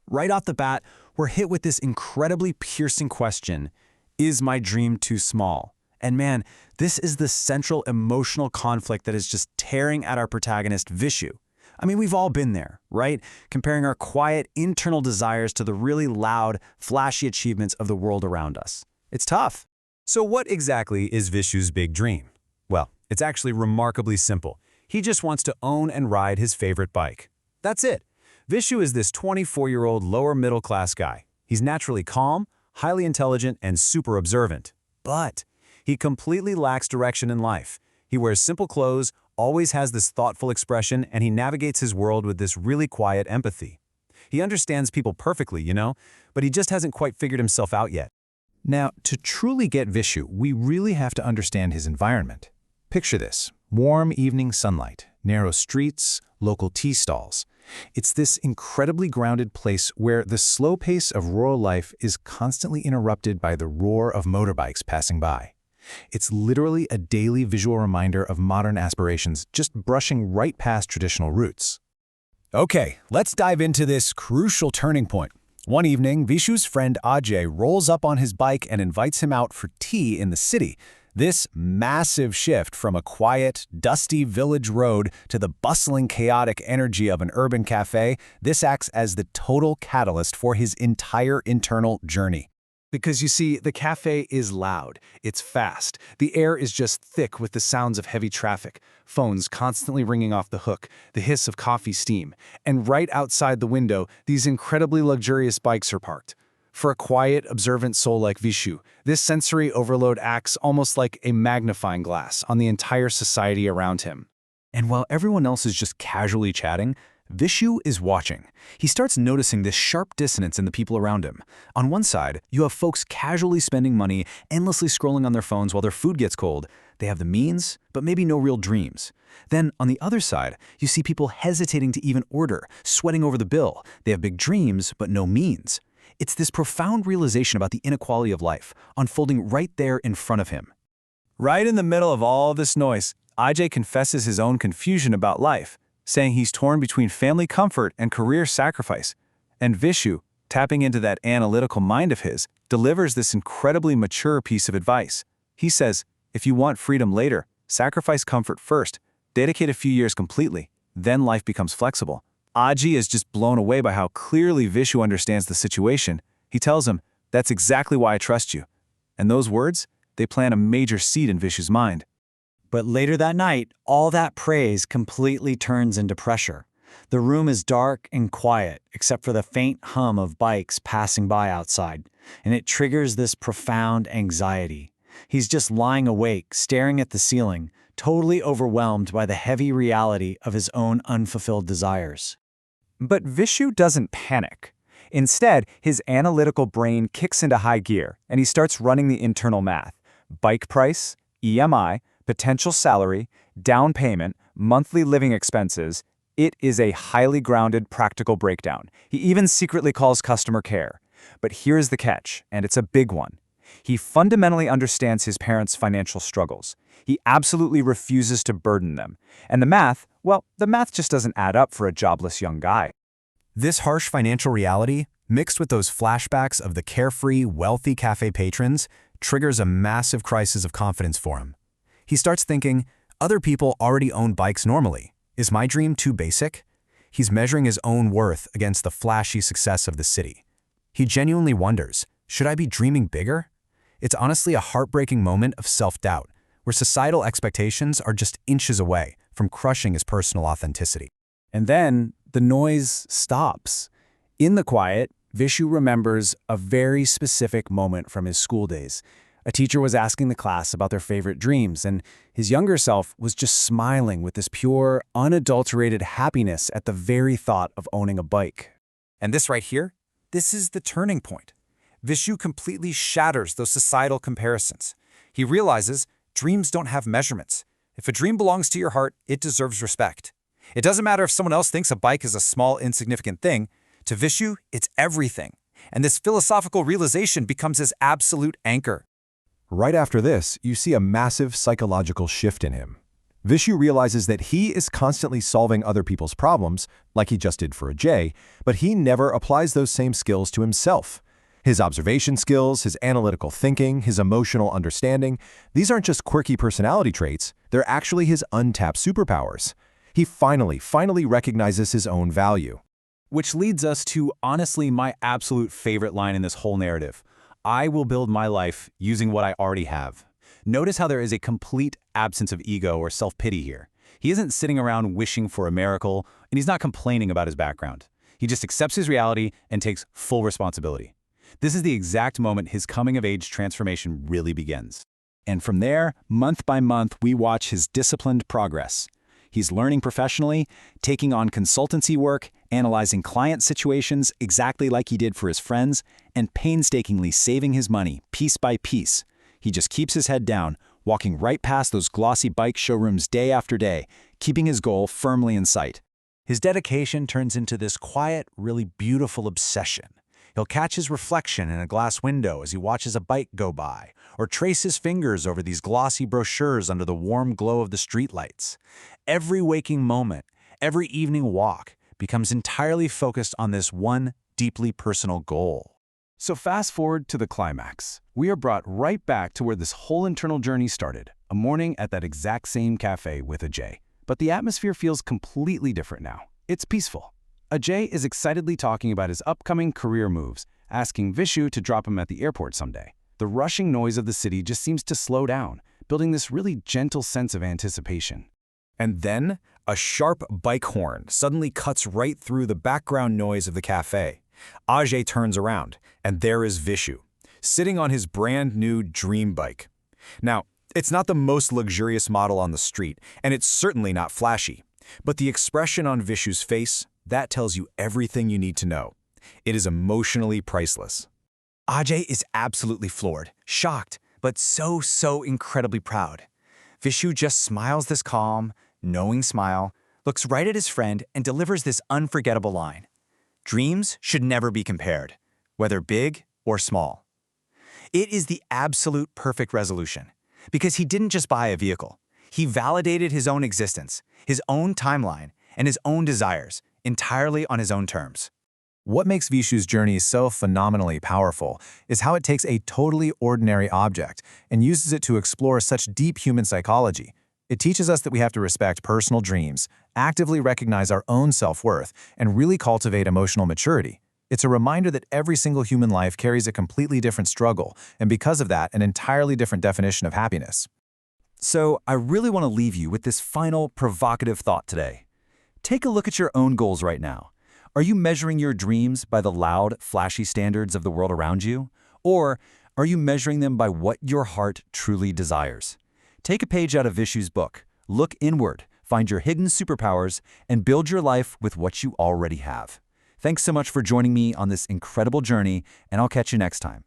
Right off the bat, we're hit with this incredibly piercing question: is my dream too small? And man, this is the central emotional conflict that is just tearing at our protagonist, Vishu. I mean, we've all been there, right? Comparing our quiet, internal desires to the really loud, flashy achievements of the world around us. It's tough. So what exactly is Vishu's big dream? Well, it's actually remarkably simple. He just wants to own and ride his favorite bike. That's it. Vishu is this 24-year-old lower middle-class guy. He's naturally calm, highly intelligent, and super observant. But he completely lacks direction in life. He wears simple clothes, always has this thoughtful expression, and he navigates his world with this really quiet empathy. He understands people perfectly, but he just hasn't quite figured himself out yet. Now, to truly get Vishu, we really have to understand his environment. Picture this: warm evening sunlight, narrow streets, local tea stalls. It's this incredibly grounded place where the slow pace of rural life is constantly interrupted by the roar of motorbikes passing by. It's literally a daily visual reminder of modern aspirations just brushing right past traditional roots. Okay, let's dive into this crucial turning point. One evening, Vishu's friend Ajay rolls up on his bike and invites him out for tea in the city. This massive shift from a quiet, dusty village road to the bustling, chaotic energy of an urban cafe, this acts as the total catalyst for his entire internal journey. Because you see, the cafe is loud, it's fast, the air is just thick with the sounds of heavy traffic, phones constantly ringing off the hook, the hiss of coffee steam, and right outside the window, these incredibly luxurious bikes are parked. For a quiet, observant soul like Vishu, this sensory overload acts almost like a magnifying glass on the entire society around him. And while everyone else is just casually chatting, Vishu is watching. He starts noticing this sharp dissonance in the people around him. On one side, you have folks casually spending money, endlessly scrolling on their phones while their food gets cold. They have the means, but maybe no real dreams. Then, on the other side, you see people hesitating to even order, sweating over the bill. They have big dreams, but no means. It's this profound realization about the inequality of life, unfolding right there in front of him. Right in the middle of all this noise, Ajay confesses his own confusion about life, saying he's torn between family comfort and career sacrifice. And Vishu, tapping into that analytical mind of his, delivers this incredibly mature piece of advice. He says, if you want freedom later, sacrifice comfort first, dedicate a few years completely, then life becomes flexible. Ajay is just blown away by how clearly Vishu understands the situation. He tells him, that's exactly why I trust you. And those words, they plant a major seed in Vishu's mind. But later that night, all that praise completely turns into pressure. The room is dark and quiet, except for the faint hum of bikes passing by outside, and it triggers this profound anxiety. He's just lying awake, staring at the ceiling, totally overwhelmed by the heavy reality of his own unfulfilled desires. But Vishu doesn't panic. Instead, his analytical brain kicks into high gear, and he starts running the internal math. Bike price, EMI, potential salary, down payment, monthly living expenses. It is a highly grounded, practical breakdown. He even secretly calls customer care. But here's the catch, and it's a big one. He fundamentally understands his parents' financial struggles. He absolutely refuses to burden them. And the math just doesn't add up for a jobless young guy. This harsh financial reality, mixed with those flashbacks of the carefree, wealthy cafe patrons, triggers a massive crisis of confidence for him. He starts thinking, other people already own bikes normally. Is my dream too basic? He's measuring his own worth against the flashy success of the city. He genuinely wonders, should I be dreaming bigger? It's honestly a heartbreaking moment of self-doubt, where societal expectations are just inches away from crushing his personal authenticity. And then the noise stops. In the quiet, Vishu remembers a very specific moment from his school days. A teacher was asking the class about their favorite dreams, and his younger self was just smiling with this pure, unadulterated happiness at the very thought of owning a bike. And this right here, this is the turning point. Vishu completely shatters those societal comparisons. He realizes dreams don't have measurements. If a dream belongs to your heart, it deserves respect. It doesn't matter if someone else thinks a bike is a small, insignificant thing. To Vishu, it's everything. And this philosophical realization becomes his absolute anchor. Right after this, you see a massive psychological shift in him. Vishu realizes that he is constantly solving other people's problems, like he just did for Ajay, but he never applies those same skills to himself. His observation skills, his analytical thinking, his emotional understanding, these aren't just quirky personality traits, they're actually his untapped superpowers. He finally recognizes his own value. Which leads us to, honestly, my absolute favorite line in this whole narrative. I will build my life using what I already have. Notice how there is a complete absence of ego or self-pity here. He isn't sitting around wishing for a miracle, and he's not complaining about his background. He just accepts his reality and takes full responsibility. This is the exact moment his coming-of-age transformation really begins. And from there, month by month, we watch his disciplined progress. He's learning professionally, taking on consultancy work, analyzing client situations exactly like he did for his friends, and painstakingly saving his money piece by piece. He just keeps his head down, walking right past those glossy bike showrooms day after day, keeping his goal firmly in sight. His dedication turns into this quiet, really beautiful obsession. He'll catch his reflection in a glass window as he watches a bike go by, or trace his fingers over these glossy brochures under the warm glow of the streetlights. Every waking moment, every evening walk, becomes entirely focused on this one deeply personal goal. So fast forward to the climax. We are brought right back to where this whole internal journey started, a morning at that exact same cafe with Ajay. But the atmosphere feels completely different now. It's peaceful. Ajay is excitedly talking about his upcoming career moves, asking Vishu to drop him at the airport someday. The rushing noise of the city just seems to slow down, building this really gentle sense of anticipation. And then, a sharp bike horn suddenly cuts right through the background noise of the cafe. Ajay turns around, and there is Vishu, sitting on his brand new dream bike. Now, it's not the most luxurious model on the street, and it's certainly not flashy. But the expression on Vishu's face, that tells you everything you need to know. It is emotionally priceless. Ajay is absolutely floored, shocked, but so incredibly proud. Vishu just smiles this calm, knowing smile, looks right at his friend, and delivers this unforgettable line. Dreams should never be compared, whether big or small. It is the absolute perfect resolution, because he didn't just buy a vehicle. He validated his own existence, his own timeline, and his own desires, entirely on his own terms. What makes Vishu's journey so phenomenally powerful is how it takes a totally ordinary object and uses it to explore such deep human psychology. It teaches us that we have to respect personal dreams, actively recognize our own self-worth, and really cultivate emotional maturity. It's a reminder that every single human life carries a completely different struggle, and because of that, an entirely different definition of happiness. So I really want to leave you with this final provocative thought today. Take a look at your own goals right now. Are you measuring your dreams by the loud, flashy standards of the world around you? Or are you measuring them by what your heart truly desires? Take a page out of Vishu's book, look inward, find your hidden superpowers, and build your life with what you already have. Thanks so much for joining me on this incredible journey, and I'll catch you next time.